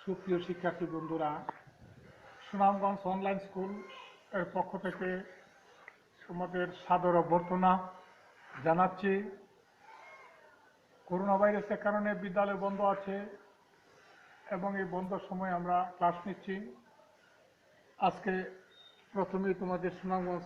সুপ্রিয় শিক্ষার্থী বন্ধুরা, সুনামগঞ্জ অনলাইন স্কুল এর পক্ষ থেকে তোমাদের সাদর অভ্যর্থনা জানাচ্ছি। করোনা ভাইরাসের কারণে বিদ্যালয় বন্ধ আছে এবং এই বন্ধের সময় আমরা ক্লাস নিচ্ছি। আজকে প্রথমেই তোমাদের সুনামগঞ্জ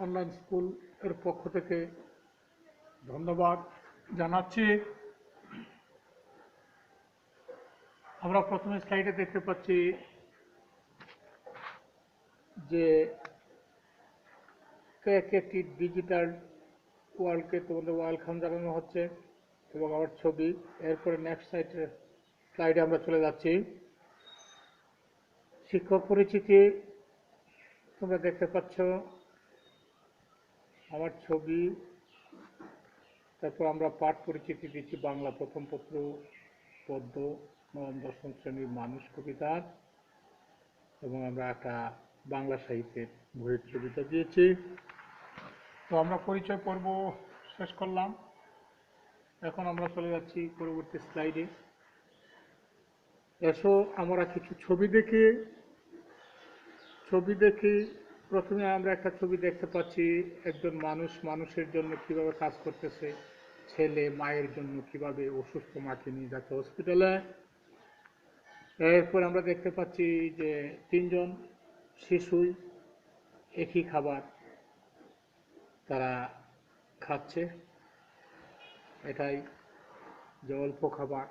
অনলাইন স্কুল এর পক্ষ থেকে ধন্যবাদ জানাচ্ছি। আমরা প্রথমে স্লাইডে দেখতে পাচ্ছি যে একটি ডিজিটাল ওয়ালকে তোমাদের ওয়েলকাম জানানো হচ্ছে এবং আমার ছবি। এরপরে নেক্সট স্লাইডে আমরা চলে যাচ্ছি। শিক্ষক পরিচিতি তোমরা দেখতে পাচ্ছ, আমার ছবি। তারপর আমরা পাঠ পরিচিতি দিচ্ছি, বাংলা প্রথম পত্র, পদ্য, নবম দশম শ্রেণীর মানুষ কবিতা, এবং আমরা একটা বাংলা সাহিত্যের বইয়ের ছবিটা দিয়েছি। তো আমরা পরিচয় পর্ব শেষ করলাম। এখন আমরা চলে যাচ্ছি পরবর্তী স্লাইডে। এসো আমরা কিছু ছবি দেখি। প্রথমে আমরা একটা ছবি দেখতে পাচ্ছি, একজন মানুষ মানুষের জন্য কিভাবে কাজ করতেছে, ছেলে মায়ের জন্য কিভাবে অসুস্থ মাকে নিয়ে যাচ্ছে হসপিটালে। এরপর আমরা দেখতে পাচ্ছি যে তিনজন শিশুই একই খাবার তারা খাচ্ছে। এটাই যে অল্প খাবার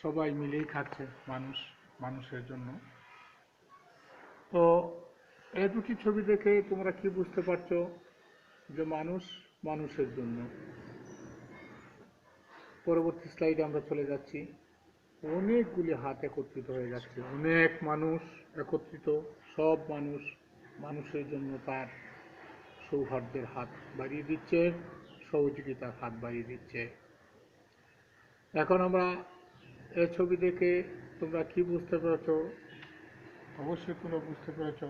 সবাই মিলেই খাচ্ছে, মানুষের জন্য। তো এই দুটি ছবি দেখে তোমরা কি বুঝতে পারছো যে মানুষ মানুষের জন্য। পরবর্তী স্লাইডে আমরা চলে যাচ্ছি। অনেকগুলি হাত একত্রিত হয়ে যাচ্ছে, অনেক মানুষ একত্রিত, সব মানুষ মানুষের জন্য তার সৌহার্দ্যের হাত বাড়িয়ে দিচ্ছে, সহযোগিতার হাত বাড়িয়ে দিচ্ছে। এখন আমরা এই ছবি দেখে তোমরা কি বুঝতে পেরেছ? অবশ্যই তোমরা বুঝতে পেরেছ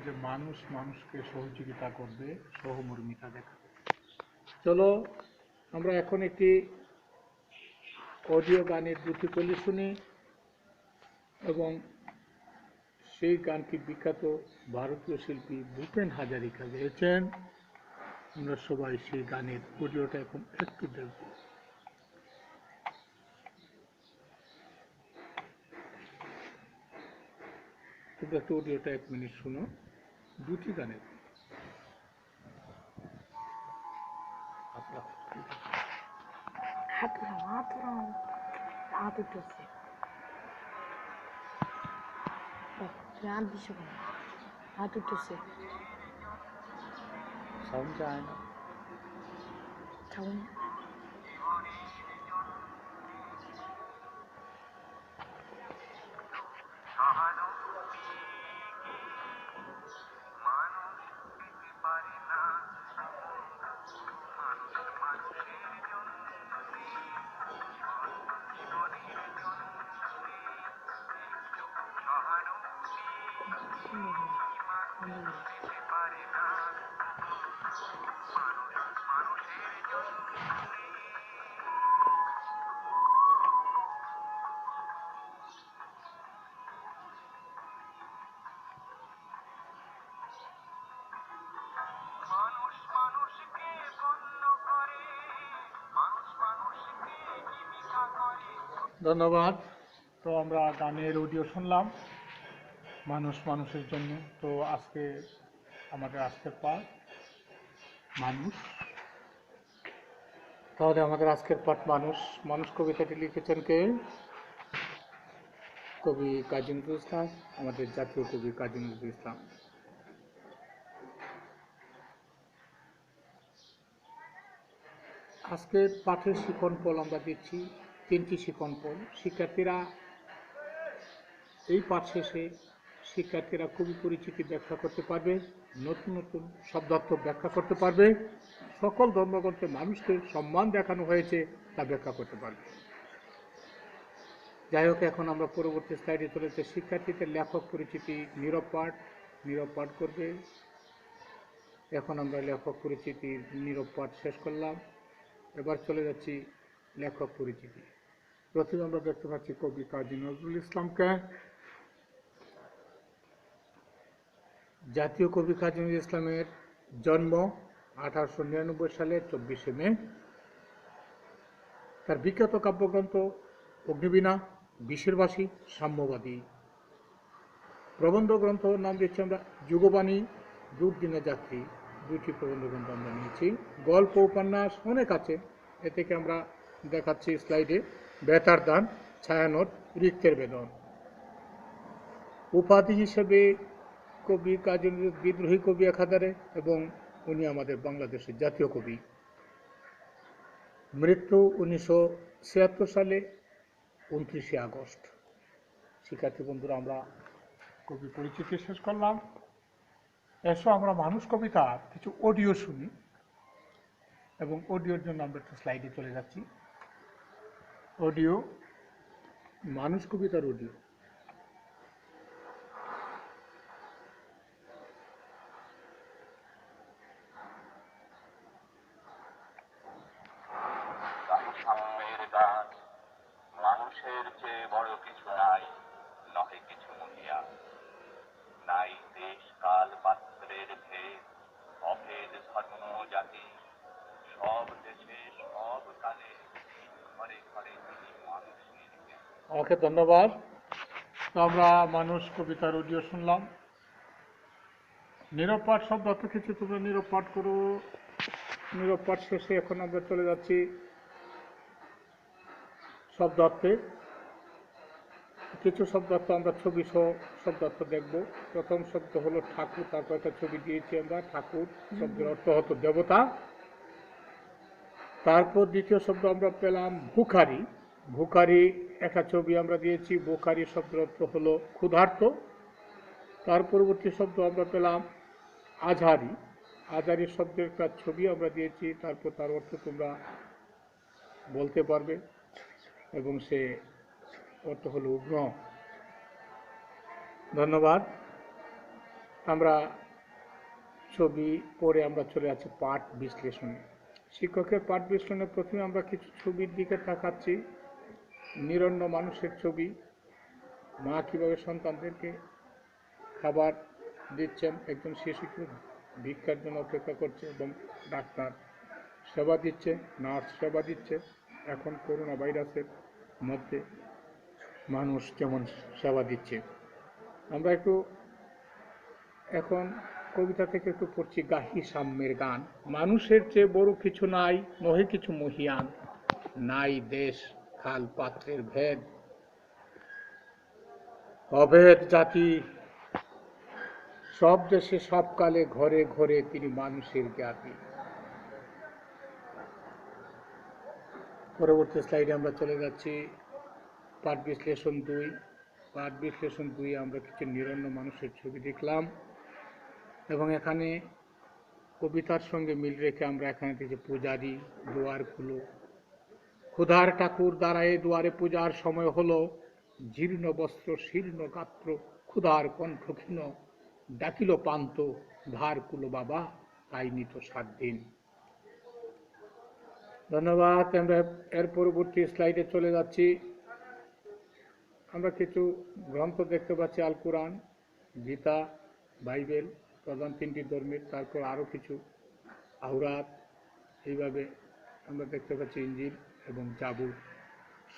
যে মানুষ মানুষকে সহযোগিতা করবে, সহমর্মিতা দেখাবে। চলো আমরা এখন একটি অডিও গানের দুটি কলি শুনি এবং সেই গানটি বিখ্যাত ভারতীয় শিল্পী ভূপেন হাজারিকা গেয়েছেন। আমরা সবাই সেই গানের অডিওটা এখন একটু দেখব। তোমরা একটু অডিওটা 1 মিনিট শুনো, দুটি গানের। সাউন্ড যায় না। ধন্যবাদ। তো আমরা গানের অডিও শুনলাম মানুষ মানুষের জন্য। তো আজকে আমাদের আজকের পাঠ মানুষ। তাহলে আমাদের আজকের পাঠ মানুষ। মানুষ কবিতাটি লিখেছেন কে? কবি কাজী নজরুল ইসলাম, আমাদের জাতীয় কবি কাজী নজরুল ইসলাম। আজকের পাঠের শিক্ষণফল আমরা দিচ্ছি 3টি শিক্ষণফল। শিক্ষার্থীরা এই পাঠ শেষে শিক্ষার্থীরা কবি পরিচিতি ব্যাখ্যা করতে পারবে, নতুন নতুন শব্দার্থ ব্যাখ্যা করতে পারবে, সকল ধর্মগ্রন্থে মানুষকে সম্মান দেখানো হয়েছে তা ব্যাখ্যা করতে পারবে। যাই হোক, এখন আমরা পরবর্তী স্লাইডে চলেছে। শিক্ষার্থীদের লেখক পরিচিতি নীরব পাঠ করবে। এখন আমরা লেখক পরিচিতির নীরব পাঠ শেষ করলাম। এবার চলে যাচ্ছি লেখক পরিচিতি। প্রথমে আমরা দেখতে পাচ্ছি কবি কাজী নজরুল ইসলামকে। জাতীয় কবি কাজী নজরুল ইসলামের জন্ম 1899 সালের 24শে মে। তার বিখ্যাত কাব্যগ্রন্থ অগ্নিবীণা, বিশেরবাসী, সাম্যবাদী। প্রবন্ধ গ্রন্থ নাম দিচ্ছি আমরা যুগবাণী, দুর্দিনে যাত্রী, দুইটি প্রবন্ধ গ্রন্থ আমরা নিয়েছি। গল্প উপন্যাস অনেক আছে, এ থেকে আমরা দেখাচ্ছি স্লাইডে। বেতার দান, ছায়ানট, রিক্তের বেদন। উপাধি হিসেবে কবি কাজী নজরুল বিদ্রোহী কবি একাধারে, এবং উনি আমাদের বাংলাদেশের জাতীয় কবি। মৃত্যু 1976 সালে 29শে আগস্ট। শিক্ষার্থী বন্ধুরা, আমরা কবি পরিচিতি শেষ করলাম। এসো আমরা মানুষ কবিতার কিছু অডিও শুনি, এবং অডিওর জন্য আমরা একটু স্লাইডে চলে যাচ্ছি। অডিও, মানুষ কবিতার অডিও। মানুষের চেয়ে বড় কিছু নাই, নহে কিছু মহিয়া। নাই দেশ কাল পাত্রের ভেদ, অভেদ ধর্ম জাতি। সব দেশে সব কালে ঘরে ঘরে তিনি মানুষের জ্ঞান। ওকে, ধন্যবাদ। তো আমরা মানুষ কবিতার অডিও শুনলাম। নীরব পাঠ শব্দ অর্থ কিছু, তোমরা নীরব পাঠ করো। নীরব পাঠ শেষে এখন আমরা চলে যাচ্ছি শব্দার্থে। কিছু শব্দার্থ আমরা ছবি সহ শব্দার্থ দেখব। প্রথম শব্দ হলো ঠাকুর, তারপর একটা ছবি দিয়েছি আমরা। ঠাকুর শব্দের অর্থ হতো দেবতা। তারপর দ্বিতীয় শব্দ আমরা পেলাম ভুখারি। ভুখারি একটা ছবি আমরা দিয়েছি। ভুখারি শব্দের অর্থ হলো ক্ষুধার্ত। তার পরবর্তী শব্দ আমরা পেলাম আঝারি। আঝারি শব্দের একটা ছবি আমরা দিয়েছি, তারপর তার অর্থ তোমরা বলতে পারবে, এবং সে অর্থ হলো উগ্র। ধন্যবাদ। আমরা ছবি পরে আমরা চলে যাচ্ছি পাঠ বিশ্লেষণে। শিক্ষকের পাঠ বিশ্লেষণে প্রথমে আমরা কিছু ছবির দিকে তাকাচ্ছি। নিরন্ন মানুষের ছবি। মা কীভাবে সন্তানদেরকে খাবার দিচ্ছেন, একজন শিশুকে ভিক্ষার জন্য অপেক্ষা করছে, এবং ডাক্তার সেবা দিচ্ছে, নার্স সেবা দিচ্ছে। এখন করোনা ভাইরাসের মধ্যে মানুষ কেমন সেবা দিচ্ছে। আমরা একটু এখন কবিতা থেকে একটু পড়ছি গাহি সাম্যের গান। মানুষের চেয়ে বড় কিছু নাই, নহে কিছু মহিয়ান। নাই দেশ খাল পাত্রের ভেদ, অভেদ জাতি। সব দেশে সব কালে ঘরে ঘরে তিনি মানুষের জ্ঞাতি। পরবর্তী স্লাইডে আমরা চলে যাচ্ছি পাঠ বিশ্লেষণ 2। পাঠ বিশ্লেষণ 2 আমরা কিছু নিরন্ন মানুষের ছবি দেখলাম, এবং এখানে কবিতার সঙ্গে মিল রেখে আমরা এখানে দেখছি পূজারি দুয়ার খুলো। ক্ষুধার ঠাকুর দাঁড়ায় দুয়ারে, পূজার সময় হলো। জীর্ণ বস্ত্র শীর্ণ গাত্র, ক্ষুধার কণ্ঠ ক্ষীণ। ডাকিল পান্ত ধার কুলো বাবা, তাই নিত 7 দিন। ধন্যবাদ। আমরা এর পরবর্তী স্লাইডে চলে যাচ্ছি। আমরা কিছু গ্রন্থ দেখতে পাচ্ছি। আল কোরআন, গীতা, বাইবেল, প্রধান 3টি ধর্মের। তারপর আরও কিছু আওরাত, এইভাবে আমরা দেখতে পাচ্ছি ইঞ্জিল এবং জাবুর।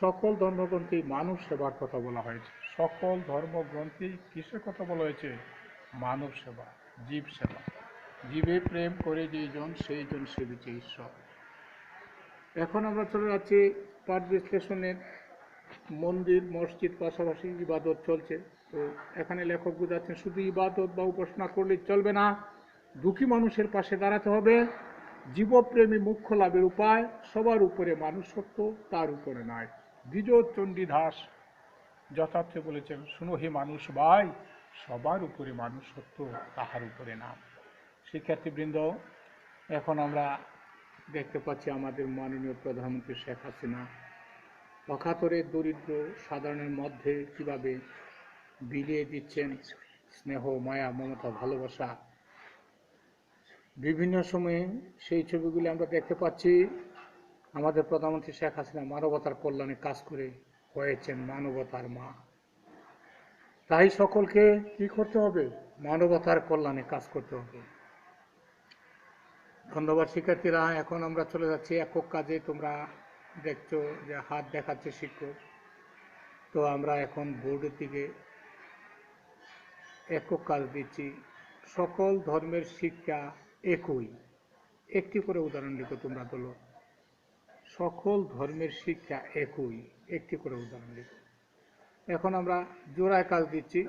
সকল ধর্মগ্রন্থেই মানুষ সেবার কথা বলা হয়েছে। সকল ধর্মগ্রন্থেই কিসের কথা বলা হয়েছে? মানব সেবা, জীব সেবা। জীবে প্রেম করে যেইজন, সেই জন সেবিছে ঈশ্বর। এখন আমরা চলে যাচ্ছি পাঠ বিশ্লেষণের। মন্দির মসজিদ পাশাপাশি ইবাদত চলছে। তো এখানে লেখক বুঝাচ্ছেন শুধু ইবাদত বা উপাসনা করলে চলবে না, দুঃখী মানুষের পাশে দাঁড়াতে হবে। জীবপ্রেমী মুখ্য লাভের উপায়, সবার উপরে মানুষত্ব, তার উপরে নয়। দ্বিজ চণ্ডীদাস যথার্থে বলেছেন, শুনো হে মানুষ ভাই, সবার উপরে মানুষত্ব, তাহার উপরে নাম। শিক্ষার্থীবৃন্দ, এখন আমরা দেখতে পাচ্ছি আমাদের মাননীয় প্রধানমন্ত্রী শেখ হাসিনা অকাতরে দরিদ্র সাধারণের মধ্যে কিভাবে বিলিয়ে দিচ্ছেন স্নেহ, মায়া, মমতা, ভালোবাসা। বিভিন্ন সময়ে সেই ছবিগুলি আমরা দেখতে পাচ্ছি। আমাদের প্রধানমন্ত্রী শেখ হাসিনা মানবতার কল্যাণে কাজ করে হয়েছেন মানবতার মা। তাই সকলকে কি করতে হবে? মানবতার কল্যাণে কাজ করতে হবে। ধন্যবাদ শিক্ষার্থীরা। এখন আমরা চলে যাচ্ছি একক কাজে। তোমরা দেখছো যে হাত দেখাচ্ছে শিক্ষক, তো আমরা এখন বোর্ডের দিকে একক কাজ দিচ্ছি। সকল ধর্মের শিক্ষা একই। একটি করে উদাহরণ লিখো তোমরা বলো। সকল ধর্মের শিক্ষা একই, একটি করে উদাহরণ লিখো। এখন আমরা জোড়ায় কাজ দিচ্ছি।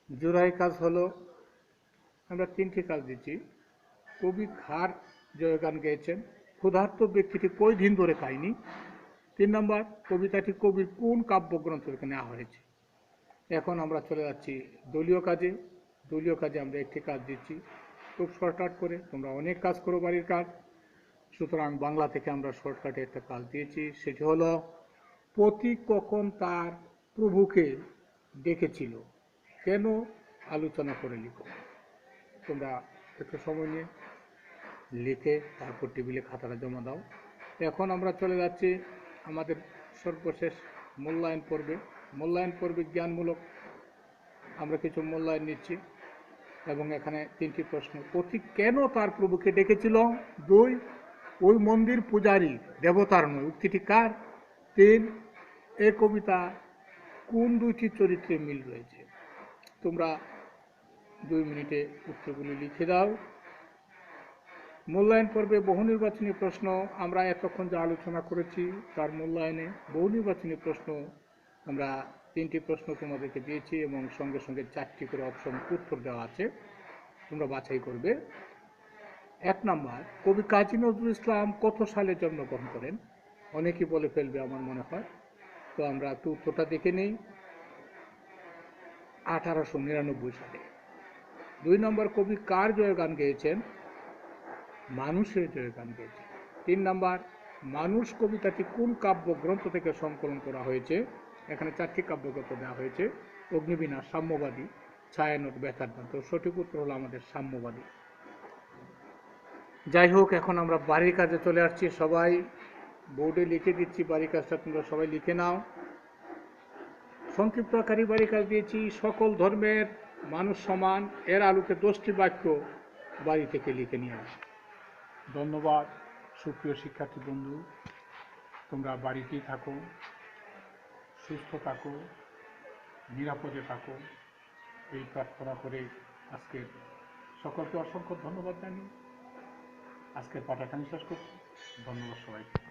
জোড়ায় কাজ হলো আমরা তিনটি কাজ দিচ্ছি। কবি খার জয়গান গেয়েছেন। ক্ষুধার্ত ব্যক্তিটি কই দিন ধরে খায়নি। 3 নম্বর, কবিতাটি কবির কোন কাব্যগ্রন্থ থেকে নেওয়া হয়েছে। এখন আমরা চলে যাচ্ছি দলীয় কাজে। দলীয় কাজে আমরা একটি কাজ দিচ্ছি, খুব শর্টকাট করে। তোমরা অনেক কাজ করো বাড়ির কাজ, সুতরাং বাংলা থেকে আমরা শর্টকাটে একটা কাজ দিয়েছি। সেটি হলো পথিক কখন তার প্রভুকে ডেকেছিল, কেন আলোচনা করে লিখো। তোমরা একটু সময় নিয়ে লিখে তারপর টেবিলে খাতাটা জমা দাও। এখন আমরা চলে যাচ্ছি আমাদের সর্বশেষ মূল্যায়ন পর্বে। মূল্যায়ন পর্বে জ্ঞানমূলক আমরা কিছু মূল্যায়ন নিচ্ছি এবং এখানে 3টি প্রশ্ন। পথিক কেন তার প্রভুকে ডেকেছিল? 2, ওই মন্দির পূজারী দেবতার নয়, উক্তিটি কার? 3, এই কবিতা কোন 2টি চরিত্রে মিল রয়েছে। তোমরা 2 মিনিটে উত্তরগুলি লিখে দাও। মূল্যায়ন পর্বে বহু নির্বাচনী প্রশ্ন। আমরা এতক্ষণ যা আলোচনা করেছি তার মূল্যায়নে বহু নির্বাচনী প্রশ্ন আমরা 3টি প্রশ্ন তোমাদেরকে দিয়েছি এবং সঙ্গে সঙ্গে 4টি করে অপশন উত্তর দেওয়া আছে, তোমরা বাছাই করবে। 1 নম্বর, কবি কাজী নজরুল ইসলাম কত সালে জন্মগ্রহণ করেন? অনেকেই বলে ফেলবে আমার মনে হয়, তো আমরা একটু উত্তরটা দেখে নেই। 1899 সালে। 2 নম্বর, কবি কার জয়গান গেয়েছেন? মানুষের জয়গান গেয়েছেন। 3 নম্বর, মানুষ কবিতাটি কোন কাব্যগ্রন্থ থেকে সংকলন করা হয়েছে? এখানে 4টি কাব্যগ্রন্থ দেওয়া হয়েছে। অগ্নিবীণা, সাম্যবাদী, ছায়ানট, ব্যথার গান। তো সঠিক উত্তর হলো আমাদের সাম্যবাদী। যাই হোক, এখন আমরা বাড়ির কাজে চলে আসছি। সবাই বোর্ডে লিখে দিচ্ছি বাড়ির কাজটা, তোমরা সবাই লিখে নাও। সংক্ষিপ্ত আকারে বাড়ির কাজ দিয়েছি। সকল ধর্মের মানুষ সমান, এর আলোকে 10টি বাক্য বাড়ি থেকে লিখে নিয়ে আস। ধন্যবাদ সুপ্রিয় শিক্ষার্থী বন্ধু। তোমরা বাড়িতেই থাকো, সুস্থ থাকো, নিরাপদে থাকো, এই প্রার্থনা করে আজকে সকলকে অসংখ্য ধন্যবাদ জানিয়ে আজকের পাঠটা আমি শেষ করছি। ধন্যবাদ সবাইকে।